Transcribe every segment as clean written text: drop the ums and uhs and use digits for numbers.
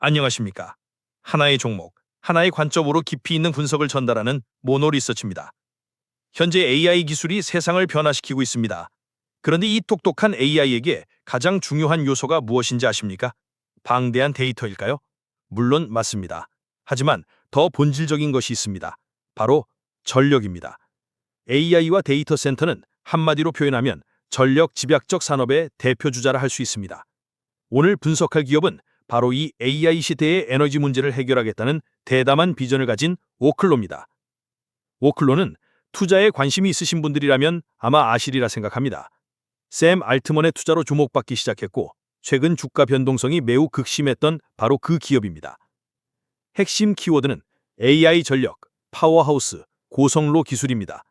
안녕하십니까. 하나의 종목, 하나의 관점으로 깊이 있는 분석을 전달하는 모노 리서치입니다. 현재 AI 기술이 세상을 변화시키고 있습니다. 그런데 이 똑똑한 AI에게 가장 중요한 요소가 무엇인지 아십니까? 방대한 데이터일까요? 물론 맞습니다. 하지만 더 본질적인 것이 있습니다. 바로 전력입니다. AI와 데이터 센터는 한마디로 표현하면 전력 집약적 산업의 대표 주자라 할 수 있습니다. 오늘 분석할 기업은 바로 이 AI 시대의 에너지 문제를 해결하겠다는 대담한 비전을 가진 오클로입니다. 오클로는 투자에 관심이 있으신 분들이라면 아마 아시리라 생각합니다. 샘 알트먼의 투자로 주목받기 시작했고 최근 주가 변동성이 매우 극심했던 바로 그 기업입니다. 핵심 키워드는 AI 전력, 파워하우스, 고성로 기술입니다.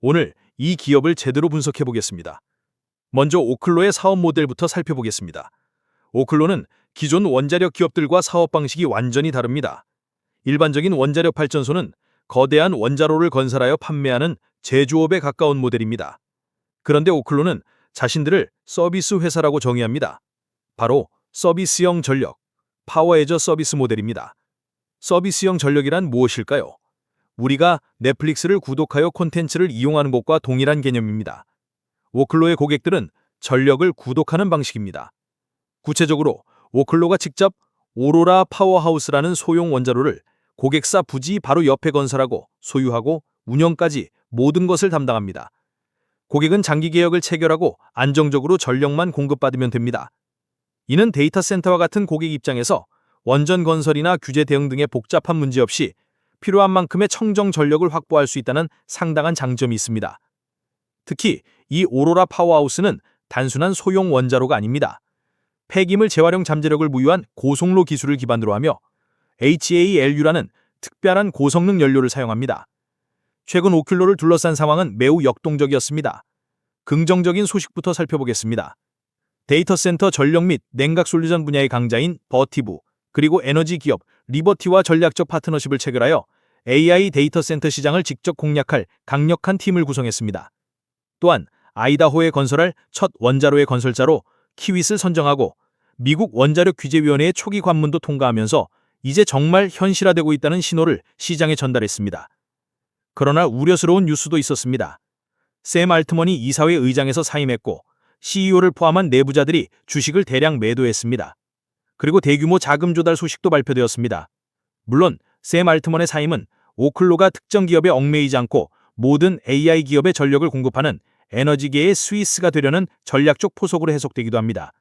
오늘 이 기업을 제대로 분석해 보겠습니다. 먼저 오클로의 사업 모델부터 살펴보겠습니다. 오클로는 기존 원자력 기업들과 사업 방식이 완전히 다릅니다. 일반적인 원자력 발전소는 거대한 원자로를 건설하여 판매하는 제조업에 가까운 모델입니다. 그런데 오클로는 자신들을 서비스 회사라고 정의합니다. 바로 서비스형 전력, 파워 애저 서비스 모델입니다. 서비스형 전력이란 무엇일까요? 우리가 넷플릭스를 구독하여 콘텐츠를 이용하는 것과 동일한 개념입니다. 오클로의 고객들은 전력을 구독하는 방식입니다. 구체적으로 오클로가 직접 오로라 파워하우스라는 소형 원자로를 고객사 부지 바로 옆에 건설하고 소유하고 운영까지 모든 것을 담당합니다. 고객은 장기 계약을 체결하고 안정적으로 전력만 공급받으면 됩니다. 이는 데이터 센터와 같은 고객 입장에서 원전 건설이나 규제 대응 등의 복잡한 문제 없이 필요한 만큼의 청정 전력을 확보할 수 있다는 상당한 장점이 있습니다. 특히 이 오로라 파워하우스는 단순한 소형 원자로가 아닙니다. 폐기물 재활용 잠재력을 부유한 고속로 기술을 기반으로 하며 HALU라는 특별한 고성능 연료를 사용합니다. 최근 오클로를 둘러싼 상황은 매우 역동적이었습니다. 긍정적인 소식부터 살펴보겠습니다. 데이터 센터 전력 및 냉각 솔루션 분야의 강자인 버티브, 그리고 에너지 기업 리버티와 전략적 파트너십을 체결하여 AI 데이터 센터 시장을 직접 공략할 강력한 팀을 구성했습니다. 또한 아이다호에 건설할 첫 원자로의 건설자로 키윗을 선정하고 미국 원자력 규제위원회의 초기 관문도 통과하면서 이제 정말 현실화되고 있다는 신호를 시장에 전달했습니다. 그러나 우려스러운 뉴스도 있었습니다. 샘 알트먼이 이사회 의장에서 사임했고 CEO를 포함한 내부자들이 주식을 대량 매도했습니다. 그리고 대규모 자금 조달 소식도 발표되었습니다. 물론 샘 알트먼의 사임은 오클로가 특정 기업에 얽매이지 않고 모든 AI 기업에 전력을 공급하는 에너지계의 스위스가 되려는 전략적 포석으로 해석되기도 합니다.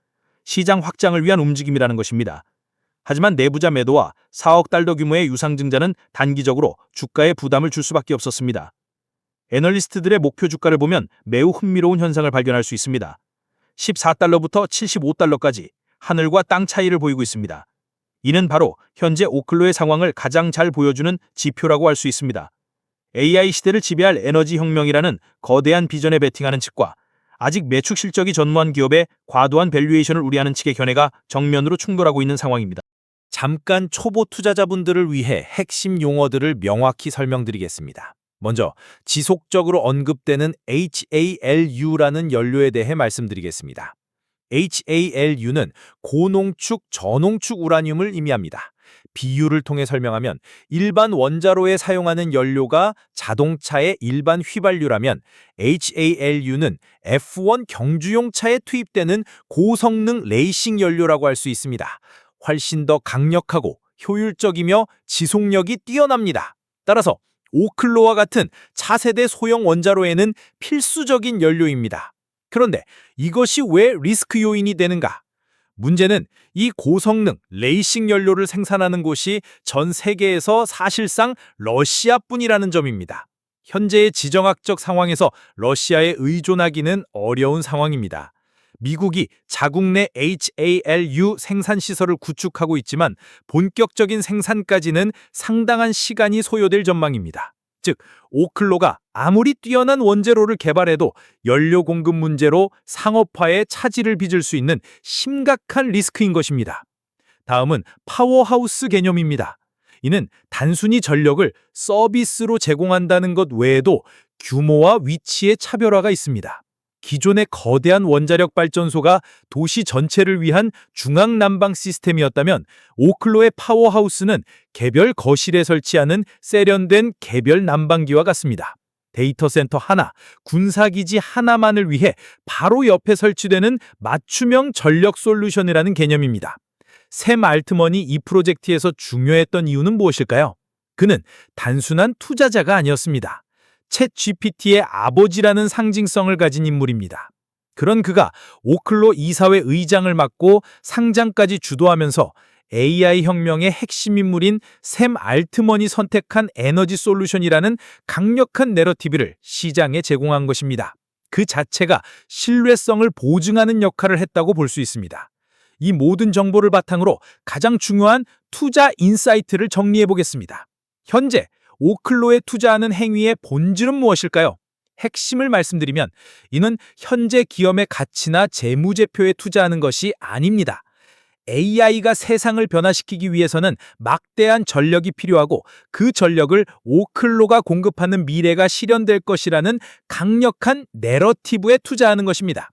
시장 확장을 위한 움직임이라는 것입니다. 하지만 내부자 매도와 4억 달러 규모의 유상증자는 단기적으로 주가에 부담을 줄 수밖에 없었습니다. 애널리스트들의 목표 주가를 보면 매우 흥미로운 현상을 발견할 수 있습니다. 14달러부터 75달러까지 하늘과 땅 차이를 보이고 있습니다. 이는 바로 현재 오클로의 상황을 가장 잘 보여주는 지표라고 할 수 있습니다. AI 시대를 지배할 에너지 혁명이라는 거대한 비전에 베팅하는 측과 아직 매출 실적이 전무한 기업의 과도한 밸류에이션을 우려하는 측의 견해가 정면으로 충돌하고 있는 상황입니다. 잠깐 초보 투자자분들을 위해 핵심 용어들을 명확히 설명드리겠습니다. 먼저 지속적으로 언급되는 HALU라는 연료에 대해 말씀드리겠습니다. HALU는 고농축, 저농축 우라늄을 의미합니다. 비유를 통해 설명하면 일반 원자로에 사용하는 연료가 자동차의 일반 휘발유라면 HALU는 F1 경주용 차에 투입되는 고성능 레이싱 연료라고 할 수 있습니다. 훨씬 더 강력하고 효율적이며 지속력이 뛰어납니다. 따라서 오클로와 같은 차세대 소형 원자로에는 필수적인 연료입니다. 그런데 이것이 왜 리스크 요인이 되는가? 문제는 이 고성능 레이싱 연료를 생산하는 곳이 전 세계에서 사실상 러시아뿐이라는 점입니다. 현재의 지정학적 상황에서 러시아에 의존하기는 어려운 상황입니다. 미국이 자국 내 HALU 생산 시설을 구축하고 있지만 본격적인 생산까지는 상당한 시간이 소요될 전망입니다. 즉, 오클로가 아무리 뛰어난 원재료를 개발해도 연료 공급 문제로 상업화에 차질을 빚을 수 있는 심각한 리스크인 것입니다. 다음은 파워하우스 개념입니다. 이는 단순히 전력을 서비스로 제공한다는 것 외에도 규모와 위치의 차별화가 있습니다. 기존의 거대한 원자력 발전소가 도시 전체를 위한 중앙 난방 시스템이었다면 오클로의 파워하우스는 개별 거실에 설치하는 세련된 개별 난방기와 같습니다. 데이터 센터 하나, 군사기지 하나만을 위해 바로 옆에 설치되는 맞춤형 전력 솔루션이라는 개념입니다. 샘 알트먼이 이 프로젝트에서 중요했던 이유는 무엇일까요? 그는 단순한 투자자가 아니었습니다. 챗 GPT의 아버지라는 상징성을 가진 인물입니다. 그런 그가 오클로 이사회 의장을 맡고 상장까지 주도하면서 AI 혁명의 핵심 인물인 샘 알트먼이 선택한 에너지 솔루션이라는 강력한 내러티브를 시장에 제공한 것입니다. 그 자체가 신뢰성을 보증하는 역할을 했다고 볼 수 있습니다. 이 모든 정보를 바탕으로 가장 중요한 투자 인사이트를 정리해 보겠습니다. 현재 오클로에 투자하는 행위의 본질은 무엇일까요? 핵심을 말씀드리면 이는 현재 기업의 가치나 재무제표에 투자하는 것이 아닙니다. AI가 세상을 변화시키기 위해서는 막대한 전력이 필요하고 그 전력을 오클로가 공급하는 미래가 실현될 것이라는 강력한 내러티브에 투자하는 것입니다.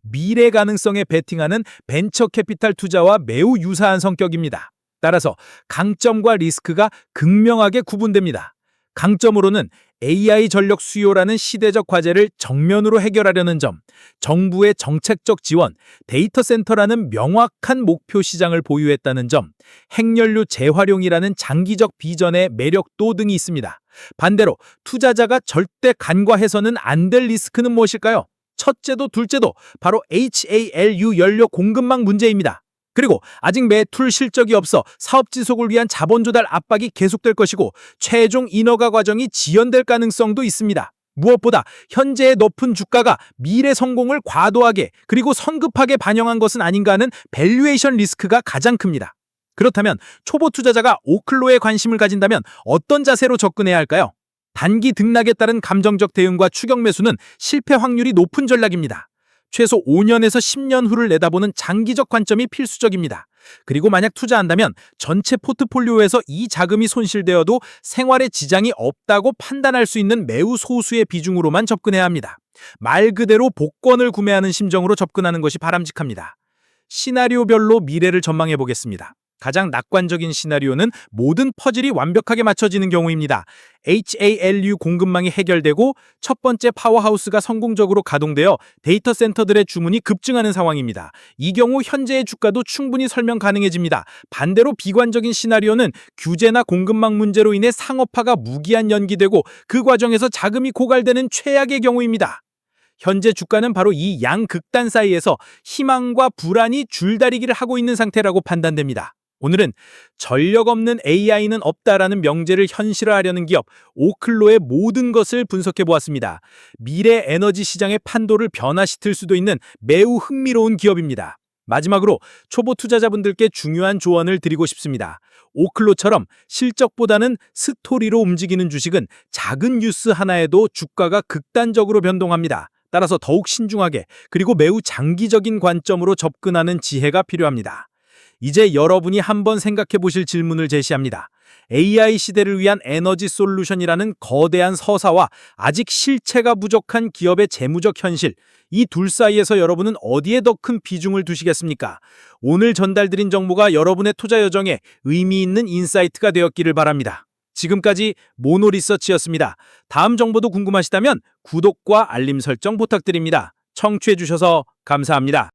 미래 가능성에 베팅하는 벤처 캐피탈 투자와 매우 유사한 성격입니다. 따라서 강점과 리스크가 극명하게 구분됩니다. 강점으로는 AI 전력 수요라는 시대적 과제를 정면으로 해결하려는 점, 정부의 정책적 지원, 데이터 센터라는 명확한 목표 시장을 보유했다는 점, 핵연료 재활용이라는 장기적 비전의 매력도 등이 있습니다. 반대로 투자자가 절대 간과해서는 안 될 리스크는 무엇일까요? 첫째도 둘째도 바로 HALU 연료 공급망 문제입니다. 그리고 아직 매출 실적이 없어 사업 지속을 위한 자본 조달 압박이 계속될 것이고 최종 인허가 과정이 지연될 가능성도 있습니다. 무엇보다 현재의 높은 주가가 미래 성공을 과도하게 그리고 성급하게 반영한 것은 아닌가 하는 밸류에이션 리스크가 가장 큽니다. 그렇다면 초보 투자자가 오클로에 관심을 가진다면 어떤 자세로 접근해야 할까요? 단기 등락에 따른 감정적 대응과 추격 매수는 실패 확률이 높은 전략입니다. 최소 5년에서 10년 후를 내다보는 장기적 관점이 필수적입니다. 그리고 만약 투자한다면 전체 포트폴리오에서 이 자금이 손실되어도 생활에 지장이 없다고 판단할 수 있는 매우 소수의 비중으로만 접근해야 합니다. 말 그대로 복권을 구매하는 심정으로 접근하는 것이 바람직합니다. 시나리오별로 미래를 전망해 보겠습니다. 가장 낙관적인 시나리오는 모든 퍼즐이 완벽하게 맞춰지는 경우입니다. HALU 공급망이 해결되고 첫 번째 파워하우스가 성공적으로 가동되어 데이터 센터들의 주문이 급증하는 상황입니다. 이 경우 현재의 주가도 충분히 설명 가능해집니다. 반대로 비관적인 시나리오는 규제나 공급망 문제로 인해 상업화가 무기한 연기되고 그 과정에서 자금이 고갈되는 최악의 경우입니다. 현재 주가는 바로 이 양극단 사이에서 희망과 불안이 줄다리기를 하고 있는 상태라고 판단됩니다. 오늘은 전력 없는 AI는 없다라는 명제를 현실화하려는 기업 오클로의 모든 것을 분석해 보았습니다. 미래 에너지 시장의 판도를 변화시킬 수도 있는 매우 흥미로운 기업입니다. 마지막으로 초보 투자자분들께 중요한 조언을 드리고 싶습니다. 오클로처럼 실적보다는 스토리로 움직이는 주식은 작은 뉴스 하나에도 주가가 극단적으로 변동합니다. 따라서 더욱 신중하게 그리고 매우 장기적인 관점으로 접근하는 지혜가 필요합니다. 이제 여러분이 한번 생각해 보실 질문을 제시합니다. AI 시대를 위한 에너지 솔루션이라는 거대한 서사와 아직 실체가 부족한 기업의 재무적 현실, 이 둘 사이에서 여러분은 어디에 더 큰 비중을 두시겠습니까? 오늘 전달드린 정보가 여러분의 투자 여정에 의미 있는 인사이트가 되었기를 바랍니다. 지금까지 모노리서치였습니다. 다음 정보도 궁금하시다면 구독과 알림 설정 부탁드립니다. 청취해 주셔서 감사합니다.